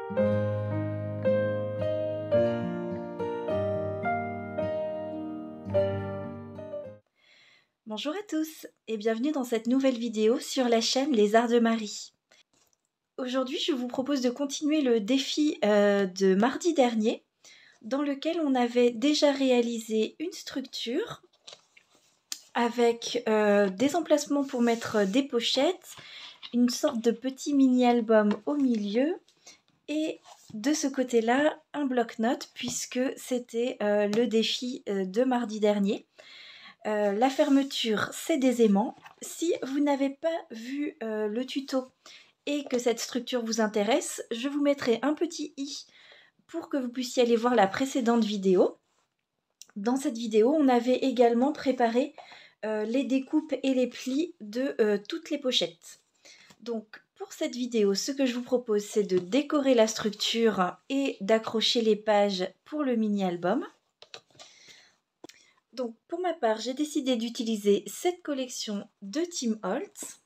Bonjour à tous et bienvenue dans cette nouvelle vidéo sur la chaîne Les Arts de Marie. Aujourd'hui, je vous propose de continuer le défi de mardi dernier dans lequel on avait déjà réalisé une structure avec des emplacements pour mettre des pochettes, une sorte de petit mini-album au milieu et de ce côté-là, un bloc-notes puisque c'était le défi de mardi dernier. La fermeture, c'est des aimants. Si vous n'avez pas vu le tuto et que cette structure vous intéresse, je vous mettrai un petit i pour que vous puissiez aller voir la précédente vidéo. Dans cette vidéo, on avait également préparé les découpes et les plis de toutes les pochettes. Donc pour cette vidéo, ce que je vous propose, c'est de décorer la structure et d'accrocher les pages pour le mini-album. Donc pour ma part, j'ai décidé d'utiliser cette collection de Tim Holtz.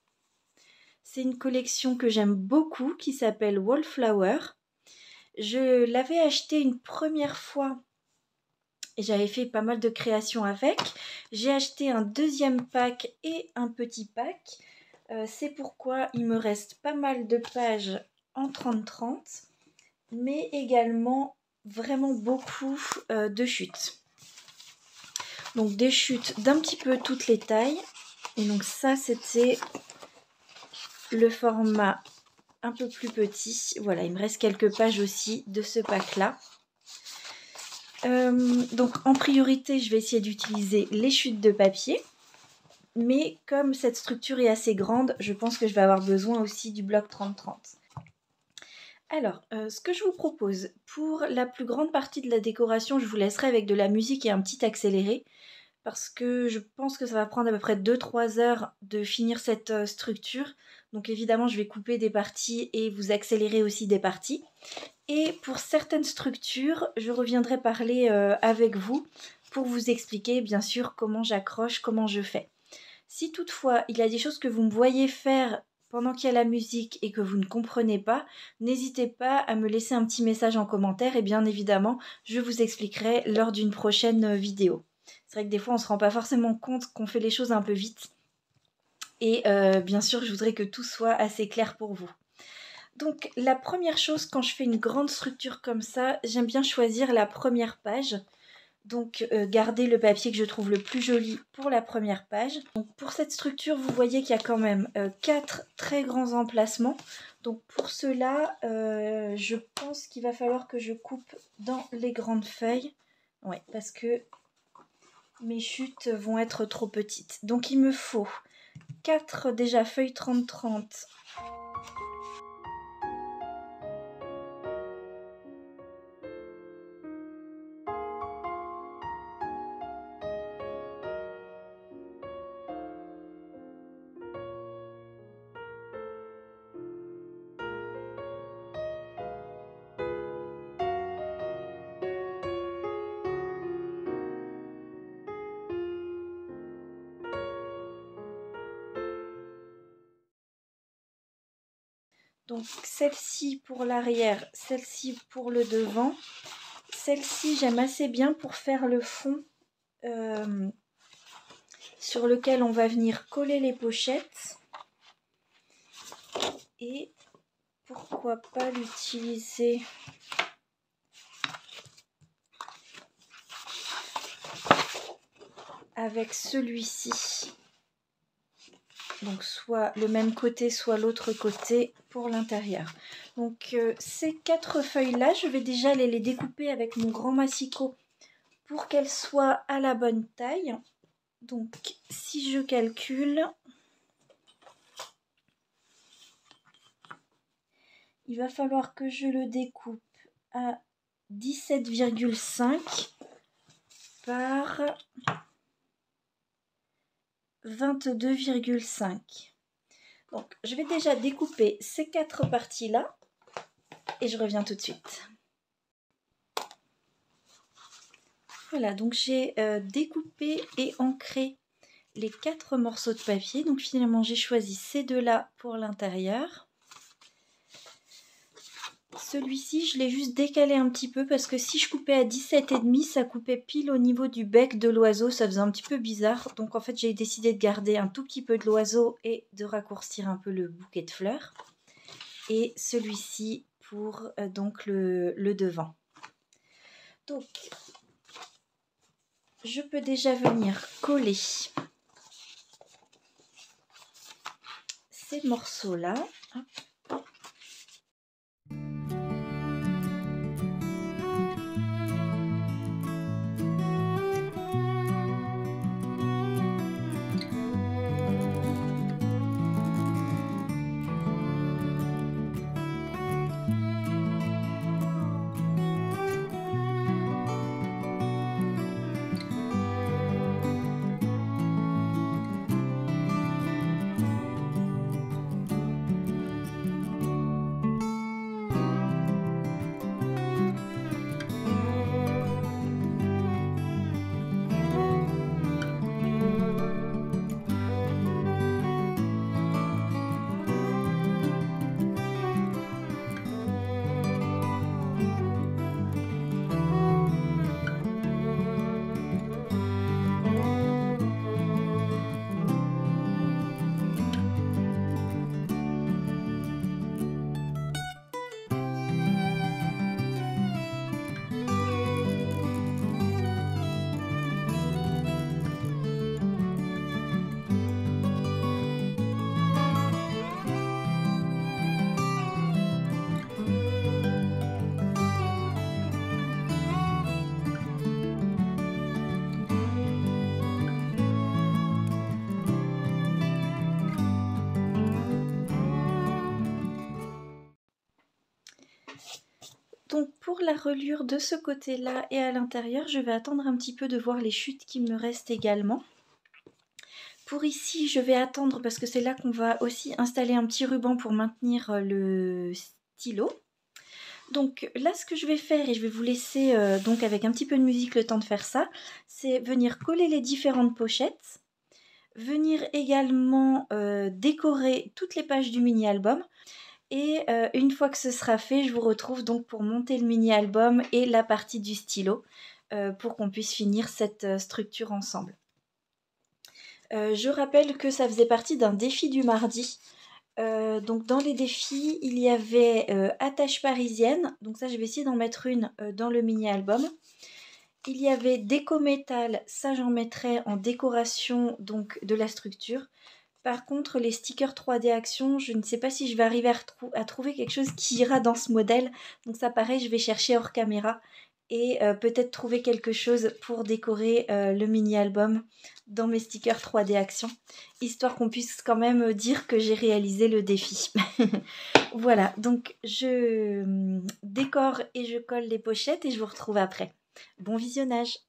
C'est une collection que j'aime beaucoup qui s'appelle Wallflower. Je l'avais acheté une première fois et j'avais fait pas mal de créations avec. J'ai acheté un deuxième pack et un petit pack. C'est pourquoi il me reste pas mal de pages en 30-30, mais également vraiment beaucoup de chutes. Donc des chutes d'un petit peu toutes les tailles. Et donc ça, c'était le format un peu plus petit. Voilà, il me reste quelques pages aussi de ce pack-là. Donc en priorité, je vais essayer d'utiliser les chutes de papier. Mais comme cette structure est assez grande, je pense que je vais avoir besoin aussi du bloc 30-30. Alors, ce que je vous propose, pour la plus grande partie de la décoration, je vous laisserai avec de la musique et un petit accéléré. Parce que je pense que ça va prendre à peu près 2-3 heures de finir cette structure. Donc évidemment, je vais couper des parties et vous accélérer aussi des parties. Et pour certaines structures, je reviendrai parler avec vous pour vous expliquer bien sûr comment j'accroche, comment je fais. Si toutefois, il y a des choses que vous me voyez faire pendant qu'il y a la musique et que vous ne comprenez pas, n'hésitez pas à me laisser un petit message en commentaire et bien évidemment, je vous expliquerai lors d'une prochaine vidéo. C'est vrai que des fois, on ne se rend pas forcément compte qu'on fait les choses un peu vite. Et bien sûr, je voudrais que tout soit assez clair pour vous. Donc, la première chose, quand je fais une grande structure comme ça, j'aime bien choisir la première page. Donc, garder le papier que je trouve le plus joli pour la première page. Donc, pour cette structure, vous voyez qu'il y a quand même 4 très grands emplacements. Donc, pour cela, je pense qu'il va falloir que je coupe dans les grandes feuilles. Ouais, parce que mes chutes vont être trop petites. Donc il me faut 4 déjà feuilles 30-30. Donc celle-ci pour l'arrière, celle-ci pour le devant. Celle-ci j'aime assez bien pour faire le fond sur lequel on va venir coller les pochettes. Et pourquoi pas l'utiliser avec celui-ci. Donc soit le même côté, soit l'autre côté pour l'intérieur. Donc ces 4 feuilles-là, je vais déjà aller les découper avec mon grand massicot pour qu'elles soient à la bonne taille. Donc si je calcule, il va falloir que je le découpe à 17,5 par 22,5. Donc je vais déjà découper ces 4 parties-là et je reviens tout de suite. Voilà, donc j'ai découpé et ancré les 4 morceaux de papier. Donc finalement, j'ai choisi ces deux-là pour l'intérieur. celui-ci, je l'ai juste décalé un petit peu parce que si je coupais à 17,5, ça coupait pile au niveau du bec de l'oiseau, ça faisait un petit peu bizarre. Donc en fait, j'ai décidé de garder un tout petit peu de l'oiseau et de raccourcir un peu le bouquet de fleurs. Et celui-ci pour donc le devant. Donc, je peux déjà venir coller ces morceaux-là. Donc pour la reliure de ce côté-là et à l'intérieur, je vais attendre un petit peu de voir les chutes qui me restent également. Pour ici, je vais attendre parce que c'est là qu'on va aussi installer un petit ruban pour maintenir le stylo. Donc là, ce que je vais faire, et je vais vous laisser donc avec un petit peu de musique le temps de faire ça, c'est venir coller les différentes pochettes, venir également décorer toutes les pages du mini-album. Et une fois que ce sera fait, je vous retrouve donc pour monter le mini-album et la partie du stylo pour qu'on puisse finir cette structure ensemble. Je rappelle que ça faisait partie d'un défi du mardi. Donc dans les défis, il y avait attache parisienne. Donc ça, je vais essayer d'en mettre une dans le mini-album. Il y avait déco métal. Ça, j'en mettrai en décoration donc de la structure. Par contre, les stickers 3D Action, je ne sais pas si je vais arriver à trouver quelque chose qui ira dans ce modèle. Donc ça, pareil, je vais chercher hors caméra et peut-être trouver quelque chose pour décorer le mini-album dans mes stickers 3D Action, histoire qu'on puisse quand même dire que j'ai réalisé le défi. Voilà, donc je décore et je colle les pochettes et je vous retrouve après. Bon visionnage!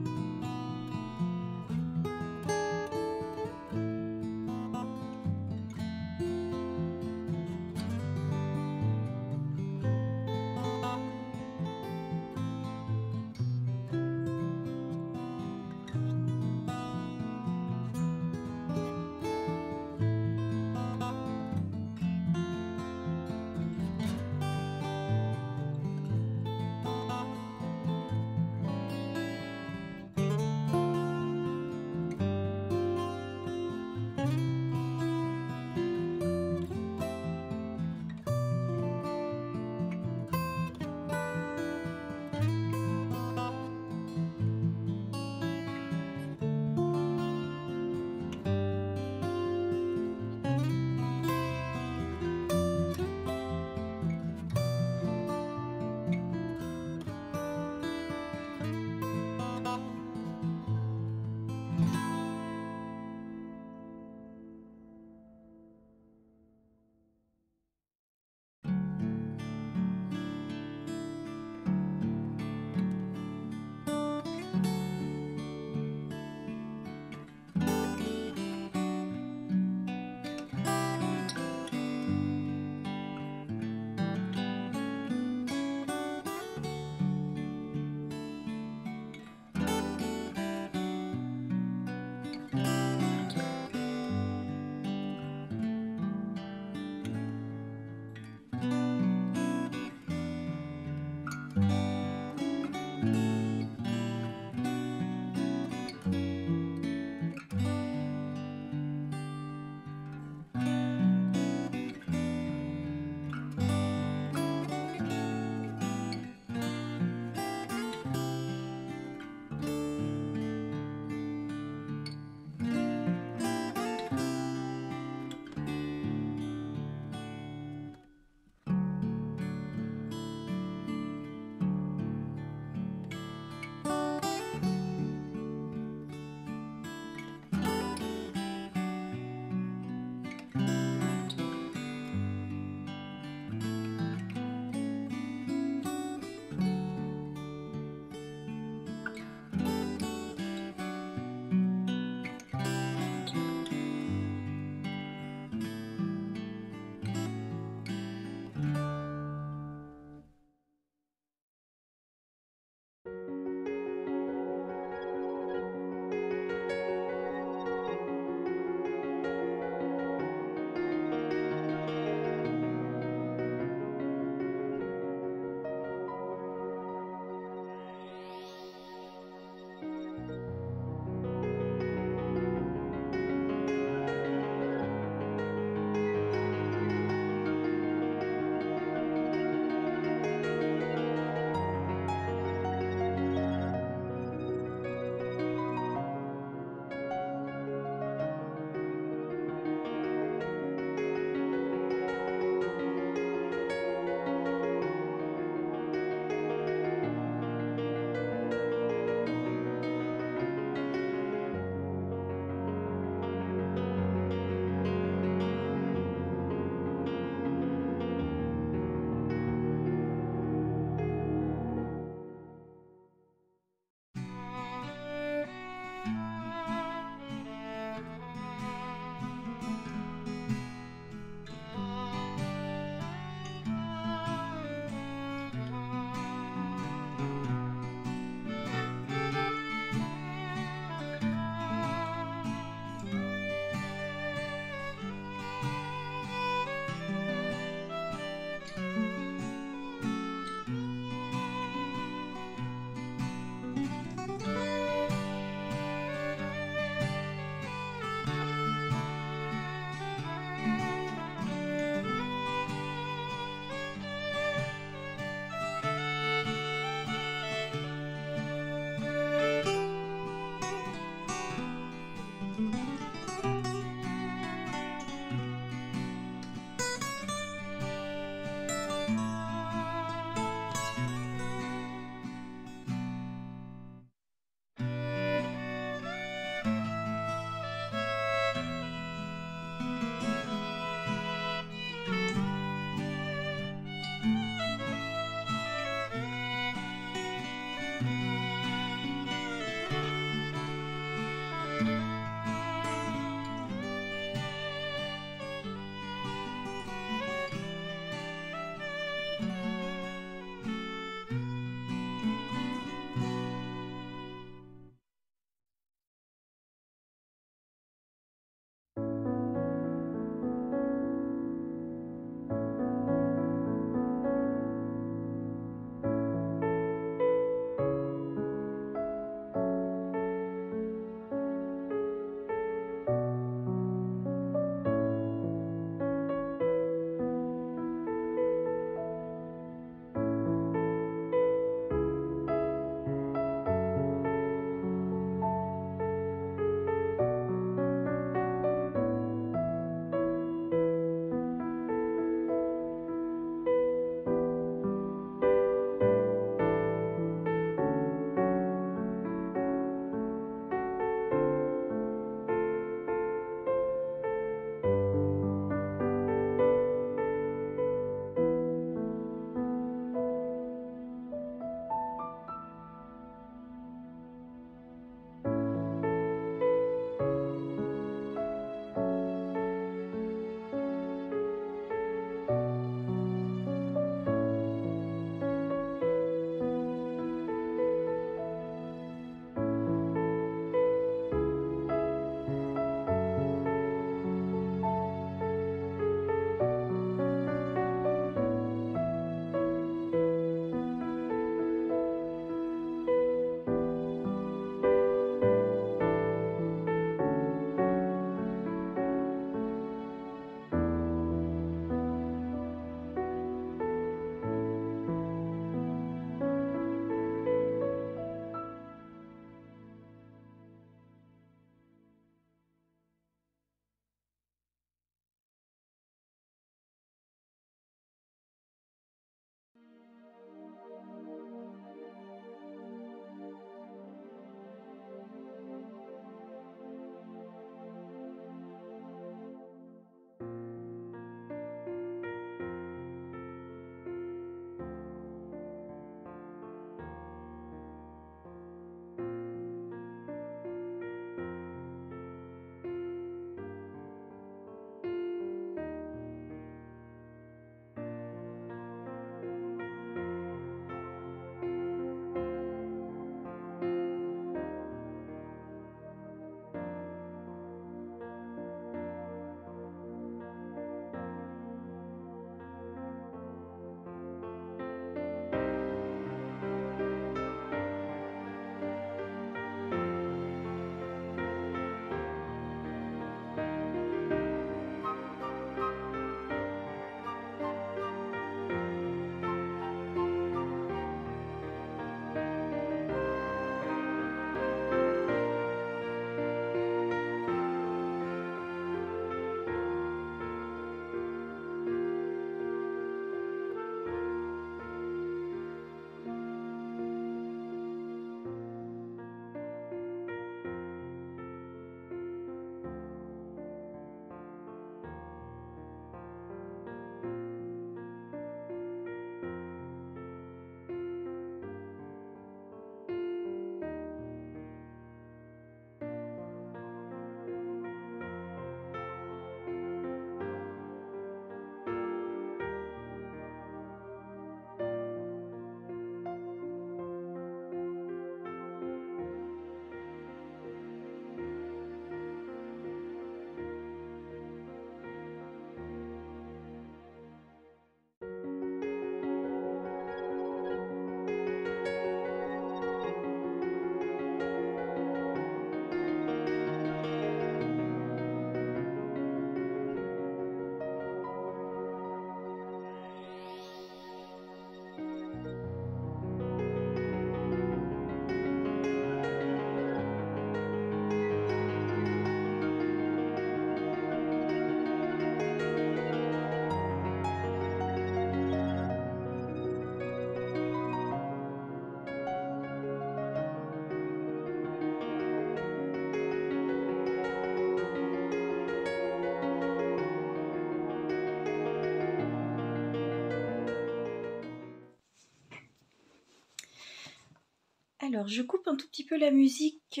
Alors, je coupe un tout petit peu la musique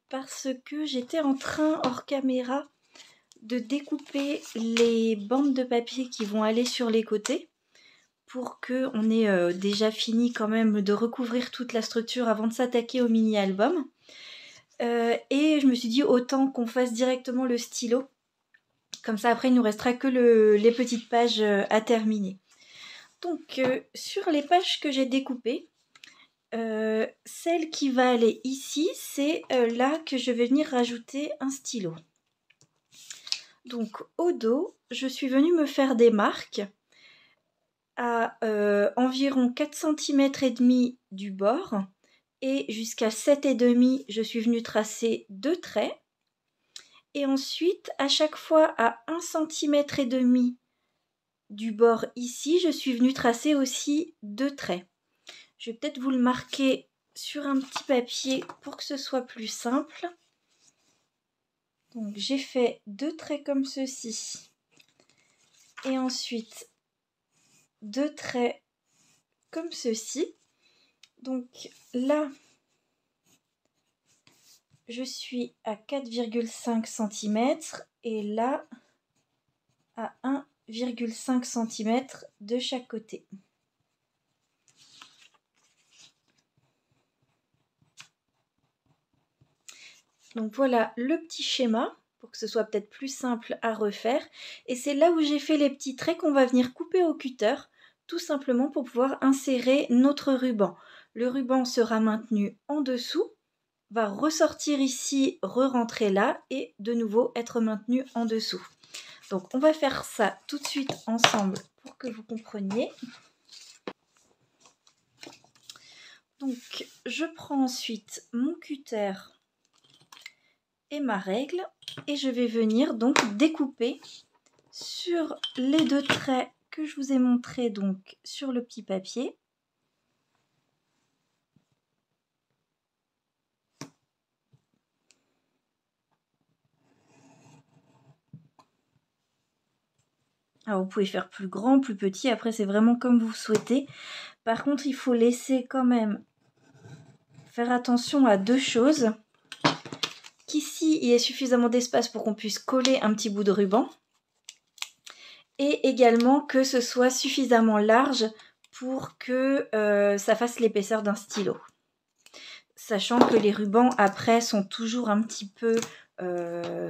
parce que j'étais en train, hors caméra, de découper les bandes de papier qui vont aller sur les côtés pour qu'on ait déjà fini quand même de recouvrir toute la structure avant de s'attaquer au mini-album. Et je me suis dit autant qu'on fasse directement le stylo. Comme ça, après, il nous restera que les petites pages à terminer. Donc, sur les pages que j'ai découpées, celle qui va aller ici, c'est là que je vais venir rajouter un stylo. Donc, au dos, je suis venue me faire des marques à environ 4 cm et demi du bord et jusqu'à 7,5 je suis venue tracer 2 traits. Et ensuite, à chaque fois à 1 cm et demi du bord ici, je suis venue tracer aussi 2 traits. Je vais peut-être vous le marquer sur un petit papier pour que ce soit plus simple. Donc j'ai fait 2 traits comme ceci. Et ensuite 2 traits comme ceci. Donc là, je suis à 4,5 cm et là à 1,5 cm de chaque côté. Donc voilà le petit schéma pour que ce soit peut-être plus simple à refaire. Et c'est là où j'ai fait les petits traits qu'on va venir couper au cutter, tout simplement pour pouvoir insérer notre ruban. Le ruban sera maintenu en dessous, va ressortir ici, re-rentrer là et de nouveau être maintenu en dessous. Donc on va faire ça tout de suite ensemble pour que vous compreniez. Donc je prends ensuite mon cutter et ma règle et je vais venir donc découper sur les 2 traits que je vous ai montrés donc sur le petit papier. Alors vous pouvez faire plus grand, plus petit, après c'est vraiment comme vous souhaitez. Par contre il faut laisser quand même faire attention à 2 choses. Qu'ici il y ait suffisamment d'espace pour qu'on puisse coller un petit bout de ruban. Et également que ce soit suffisamment large pour que ça fasse l'épaisseur d'un stylo. Sachant que les rubans après sont toujours un petit peu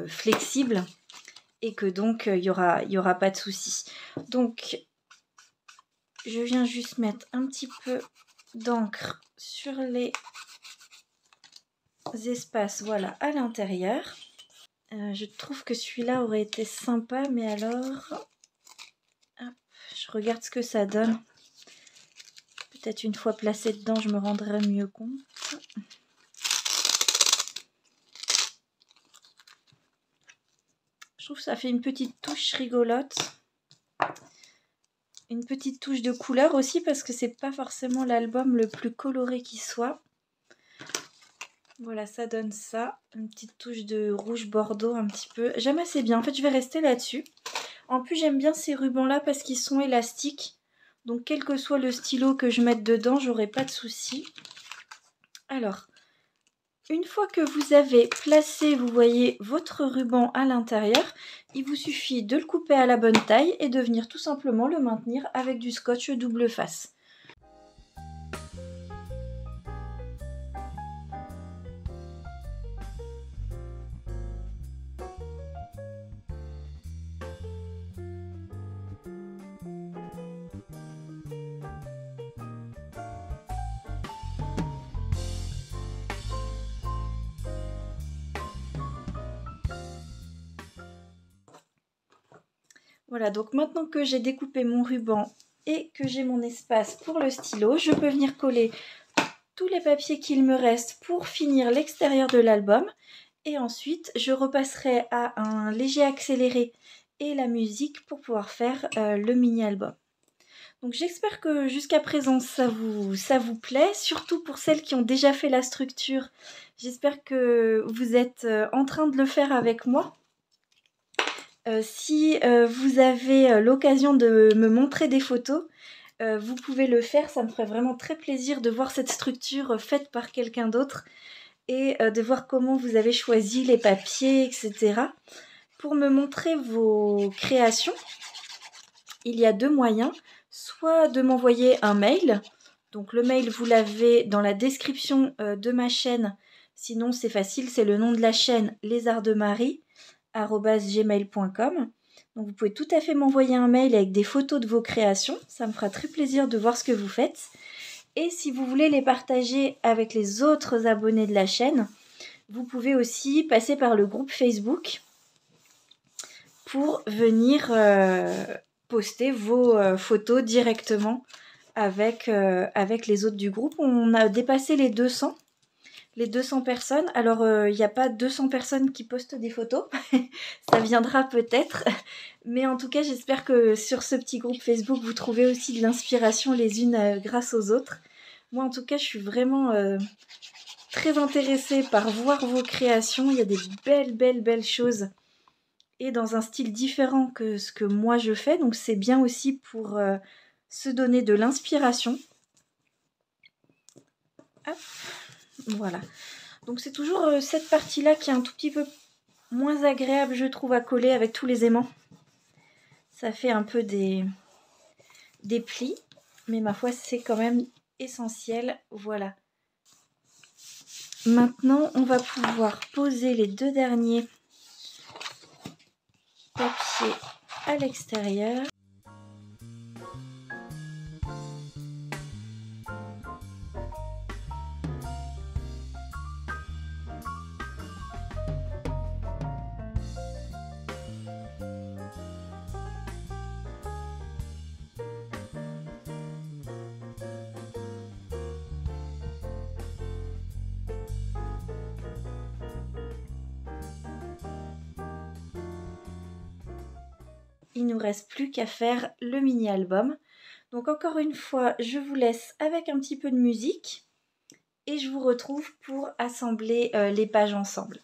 flexibles et que donc il y aura pas de souci. Donc je viens juste mettre un petit peu d'encre sur les espaces, voilà, à l'intérieur. Je trouve que celui-là aurait été sympa, mais alors hop, je regarde ce que ça donne. Peut-être une fois placé dedans, je me rendrai mieux compte. Je trouve que ça fait une petite touche rigolote. Une petite touche de couleur aussi parce que c'est pas forcément l'album le plus coloré qui soit. Voilà, ça donne ça. Une petite touche de rouge bordeaux un petit peu. J'aime assez bien. En fait, je vais rester là-dessus. En plus, j'aime bien ces rubans-là parce qu'ils sont élastiques. Donc, quel que soit le stylo que je mette dedans, j'aurai pas de souci. Alors, une fois que vous avez placé, vous voyez, votre ruban à l'intérieur, il vous suffit de le couper à la bonne taille et de venir tout simplement le maintenir avec du scotch double face. Voilà, donc maintenant que j'ai découpé mon ruban et que j'ai mon espace pour le stylo, je peux venir coller tous les papiers qu'il me reste pour finir l'extérieur de l'album. Et ensuite, je repasserai à un léger accéléré et la musique pour pouvoir faire le mini-album. Donc j'espère que jusqu'à présent ça vous plaît, surtout pour celles qui ont déjà fait la structure. J'espère que vous êtes en train de le faire avec moi. Si vous avez l'occasion de me montrer des photos, vous pouvez le faire. Ça me ferait vraiment très plaisir de voir cette structure faite par quelqu'un d'autre et de voir comment vous avez choisi les papiers, etc. Pour me montrer vos créations, il y a deux moyens. Soit de m'envoyer un mail. Donc le mail, vous l'avez dans la description de ma chaîne. Sinon, c'est facile, c'est le nom de la chaîne, lesartsdemarie@gmail.com. Donc vous pouvez tout à fait m'envoyer un mail avec des photos de vos créations. Ça me fera très plaisir de voir ce que vous faites. Et si vous voulez les partager avec les autres abonnés de la chaîne, vous pouvez aussi passer par le groupe Facebook pour venir poster vos photos directement avec les autres du groupe. On a dépassé les 200 personnes. Alors, il n'y a pas 200 personnes qui postent des photos. Ça viendra peut-être. Mais en tout cas, j'espère que sur ce petit groupe Facebook, vous trouvez aussi de l'inspiration les unes grâce aux autres. Moi, en tout cas, je suis vraiment très intéressée par voir vos créations. Il y a des belles choses. Et dans un style différent que ce que moi je fais. Donc, c'est bien aussi pour se donner de l'inspiration. Hop. Voilà. Donc c'est toujours cette partie-là qui est un tout petit peu moins agréable, je trouve, à coller avec tous les aimants. Ça fait un peu des plis, mais ma foi, c'est quand même essentiel. Voilà. Maintenant, on va pouvoir poser les deux derniers papiers à l'extérieur. Il ne nous reste plus qu'à faire le mini-album. Donc encore une fois, je vous laisse avec un petit peu de musique et je vous retrouve pour assembler les pages ensemble.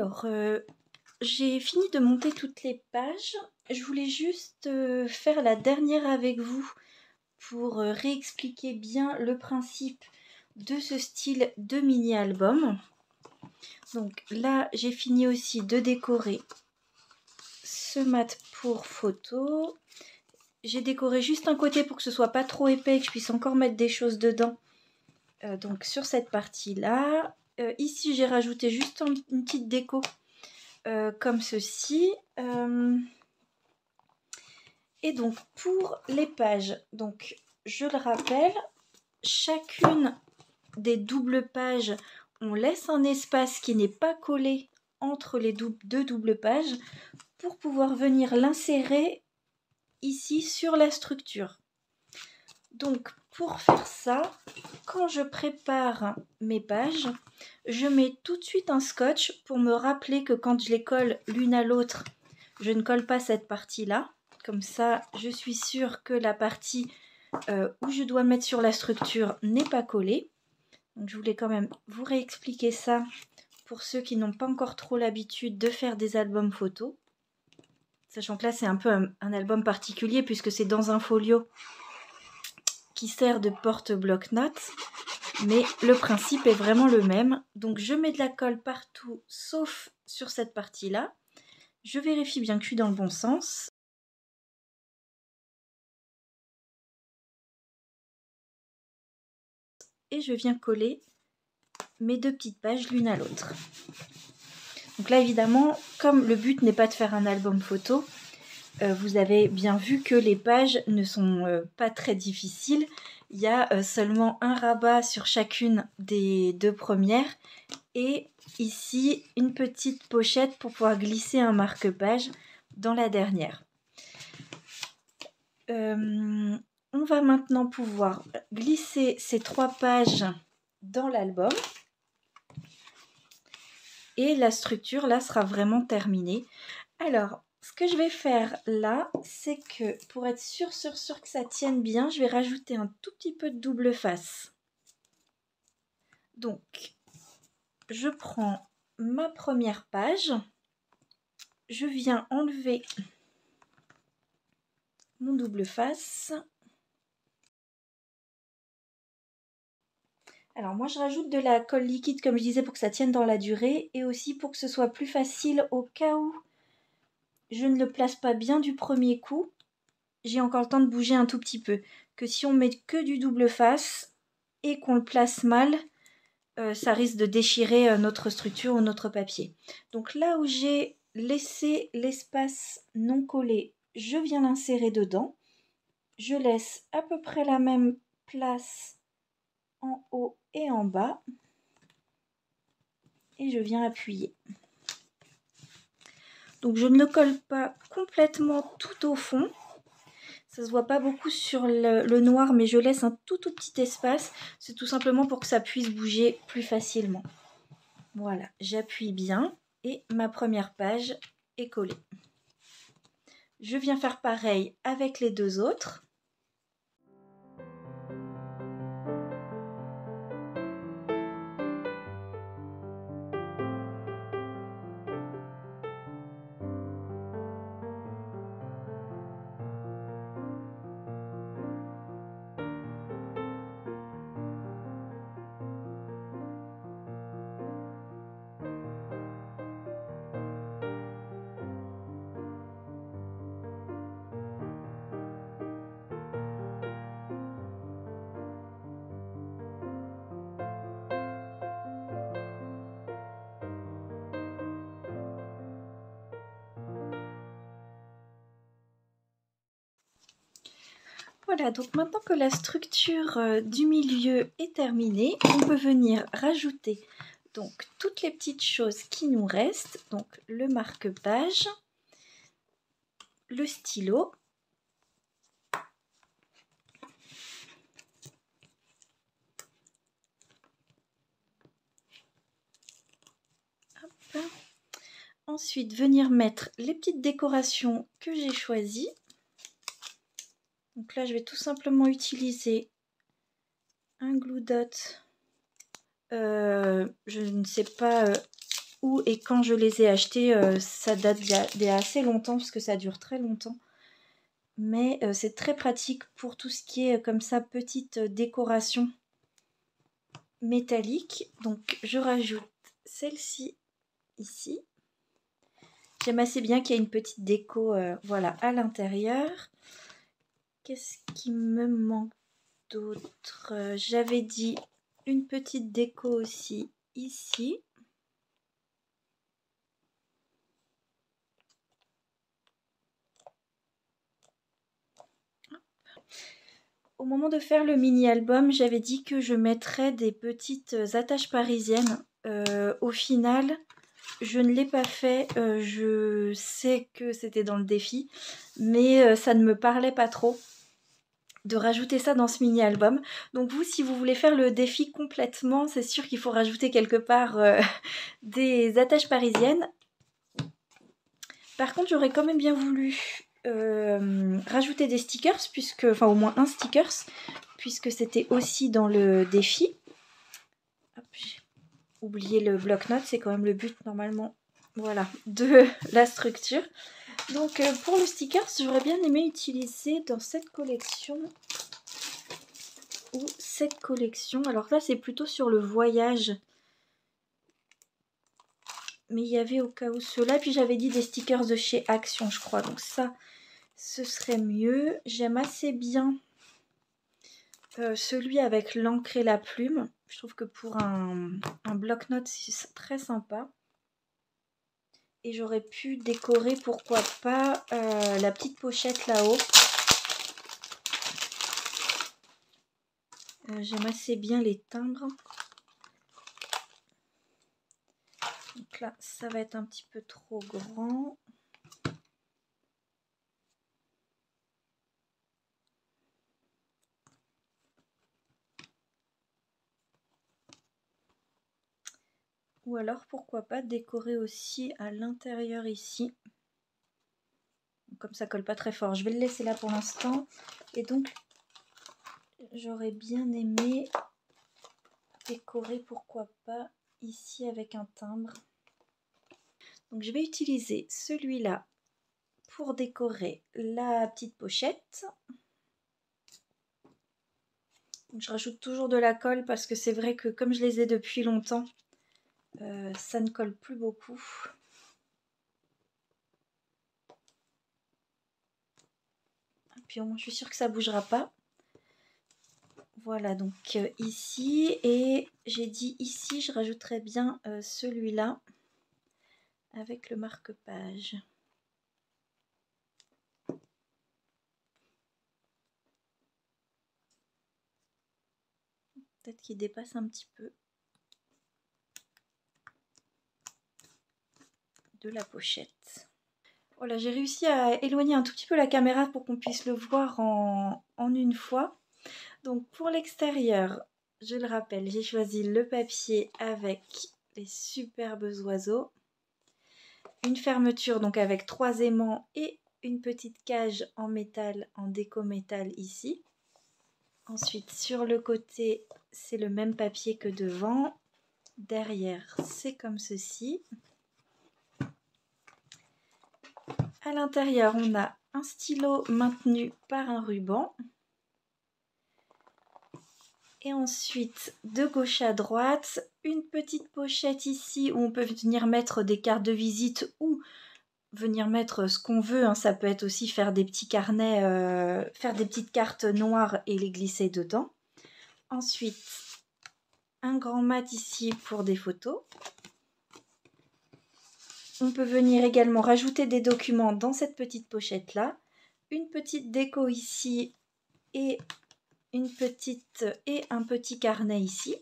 Alors, j'ai fini de monter toutes les pages. Je voulais juste faire la dernière avec vous pour réexpliquer bien le principe de ce style de mini-album. Donc là, j'ai fini aussi de décorer ce mat pour photo. J'ai décoré juste un côté pour que ce soit pas trop épais et que je puisse encore mettre des choses dedans. Donc sur cette partie-là. Ici, j'ai rajouté juste une petite déco comme ceci. Et donc pour les pages, donc je le rappelle, chacune des doubles pages, on laisse un espace qui n'est pas collé entre les deux doubles pages pour pouvoir venir l'insérer ici sur la structure. Donc pour faire ça, quand je prépare mes pages, je mets tout de suite un scotch pour me rappeler que quand je les colle l'une à l'autre, je ne colle pas cette partie-là. Comme ça, je suis sûre que la partie où je dois mettre sur la structure n'est pas collée. Donc je voulais quand même vous réexpliquer ça pour ceux qui n'ont pas encore trop l'habitude de faire des albums photos. Sachant que là, c'est un peu un album particulier puisque c'est dans un folio qui sert de porte-bloc-notes. Mais le principe est vraiment le même. Donc je mets de la colle partout sauf sur cette partie-là. Je vérifie bien que je suis dans le bon sens. Et je viens coller mes deux petites pages l'une à l'autre. Donc là évidemment, comme le but n'est pas de faire un album photo, vous avez bien vu que les pages ne sont pas très difficiles. Il y a seulement un rabat sur chacune des deux premières et ici une petite pochette pour pouvoir glisser un marque-page dans la dernière. On va maintenant pouvoir glisser ces 3 pages dans l'album. Et la structure là sera vraiment terminée. Alors, ce que je vais faire là, c'est que pour être sûr que ça tienne bien, je vais rajouter un tout petit peu de double face. Donc, je prends ma première page, je viens enlever mon double face. Alors moi je rajoute de la colle liquide comme je disais pour que ça tienne dans la durée et aussi pour que ce soit plus facile au cas où je ne le place pas bien du premier coup. J'ai encore le temps de bouger un tout petit peu. Que si on met que du double face et qu'on le place mal, ça risque de déchirer notre structure ou notre papier. Donc là où j'ai laissé l'espace non collé, je viens l'insérer dedans. Je laisse à peu près la même place en haut et en bas. Et je viens appuyer. Donc je ne le colle pas complètement tout au fond. Ça se voit pas beaucoup sur le noir, mais je laisse un tout petit espace. C'est tout simplement pour que ça puisse bouger plus facilement. Voilà, j'appuie bien et ma première page est collée. Je viens faire pareil avec les deux autres. Voilà, donc maintenant que la structure du milieu est terminée, on peut venir rajouter donc toutes les petites choses qui nous restent. Donc le marque-page, le stylo, hop. Ensuite venir mettre les petites décorations que j'ai choisies. Donc là, je vais tout simplement utiliser un glue dot. Je ne sais pas où et quand je les ai achetés. Ça date d'il y a assez longtemps parce que ça dure très longtemps. Mais c'est très pratique pour tout ce qui est comme ça, petite décoration métallique. Donc je rajoute celle-ci ici. J'aime assez bien qu'il y ait une petite déco voilà, à l'intérieur. Qu'est-ce qui me manque d'autre? J'avais dit une petite déco aussi ici. Au moment de faire le mini-album, j'avais dit que je mettrais des petites attaches parisiennes. Au final, je ne l'ai pas fait. Je sais que c'était dans le défi, mais ça ne me parlait pas trop de rajouter ça dans ce mini-album. Donc vous, si vous voulez faire le défi complètement, c'est sûr qu'il faut rajouter quelque part des attaches parisiennes. Par contre, j'aurais quand même bien voulu rajouter des stickers, puisque, enfin au moins un stickers, puisque c'était aussi dans le défi. Hop, j'ai oublié le bloc-notes, c'est quand même le but normalement, voilà, de la structure. Donc pour le stickers, j'aurais bien aimé utiliser dans cette collection ou cette collection. Alors là, c'est plutôt sur le voyage. Mais il y avait au cas où ceux-là. Puis j'avais dit des stickers de chez Action, je crois. Donc ça, ce serait mieux. J'aime assez bien celui avec l'encre et la plume. Je trouve que pour un bloc-notes, c'est très sympa. Et j'aurais pu décorer, pourquoi pas, la petite pochette là-haut. J'aime assez bien les timbres. Donc là, ça va être un petit peu trop grand. Ou alors, pourquoi pas, décorer aussi à l'intérieur ici. Comme ça colle pas très fort. Je vais le laisser là pour l'instant. Et donc, j'aurais bien aimé décorer, pourquoi pas, ici avec un timbre. Donc, je vais utiliser celui-là pour décorer la petite pochette. Donc, je rajoute toujours de la colle parce que c'est vrai que comme je les ai depuis longtemps, ça ne colle plus beaucoup. Puis au moins, je suis sûre que ça ne bougera pas. Voilà, donc ici, et j'ai dit ici, je rajouterais bien celui-là avec le marque-page. Peut-être qu'il dépasse un petit peu de la pochette. Voilà, j'ai réussi à éloigner un tout petit peu la caméra pour qu'on puisse le voir en une fois. Donc pour l'extérieur, je le rappelle, j'ai choisi le papier avec les superbes oiseaux. Une fermeture donc avec 3 aimants et une petite cage en métal, en déco métal ici. Ensuite sur le côté, c'est le même papier que devant. Derrière, c'est comme ceci. À l'intérieur, on a un stylo maintenu par un ruban. Et ensuite, de gauche à droite, une petite pochette ici où on peut venir mettre des cartes de visite ou venir mettre ce qu'on veut. Hein. Ça peut être aussi faire des petits carnets, faire des petites cartes noires et les glisser dedans. Ensuite, un grand mat ici pour des photos. On peut venir également rajouter des documents dans cette petite pochette là. Une petite déco ici et un petit carnet ici.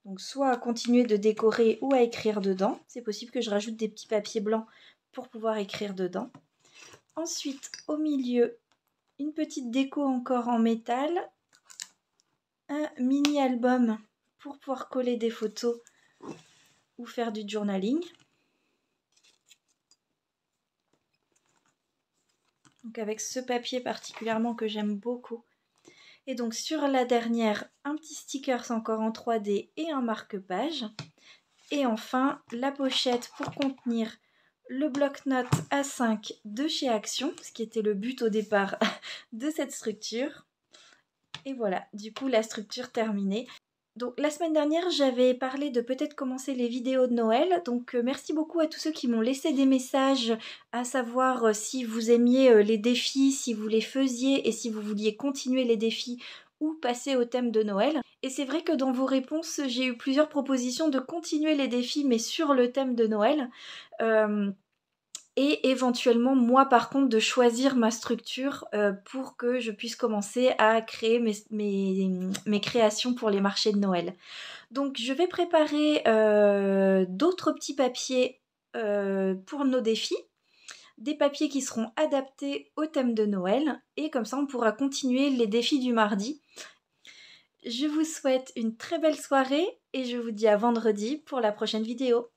Donc soit à continuer de décorer ou à écrire dedans. C'est possible que je rajoute des petits papiers blancs pour pouvoir écrire dedans. Ensuite, au milieu, une petite déco encore en métal. Un mini album pour pouvoir coller des photos ou faire du journaling. Donc avec ce papier particulièrement que j'aime beaucoup. Et donc sur la dernière, un petit stickers encore en 3D et un marque-page. Et enfin, la pochette pour contenir le bloc-notes A5 de chez Action, ce qui était le but au départ de cette structure. Et voilà, du coup la structure terminée. Donc la semaine dernière, j'avais parlé de peut-être commencer les vidéos de Noël. Donc merci beaucoup à tous ceux qui m'ont laissé des messages, à savoir si vous aimiez les défis, si vous les faisiez et si vous vouliez continuer les défis ou passer au thème de Noël. Et c'est vrai que dans vos réponses, j'ai eu plusieurs propositions de continuer les défis mais sur le thème de Noël. Et éventuellement, moi par contre, de choisir ma structure pour que je puisse commencer à créer mes créations pour les marchés de Noël. Donc je vais préparer d'autres petits papiers pour nos défis, des papiers qui seront adaptés au thème de Noël, et comme ça on pourra continuer les défis du mardi. Je vous souhaite une très belle soirée et je vous dis à vendredi pour la prochaine vidéo.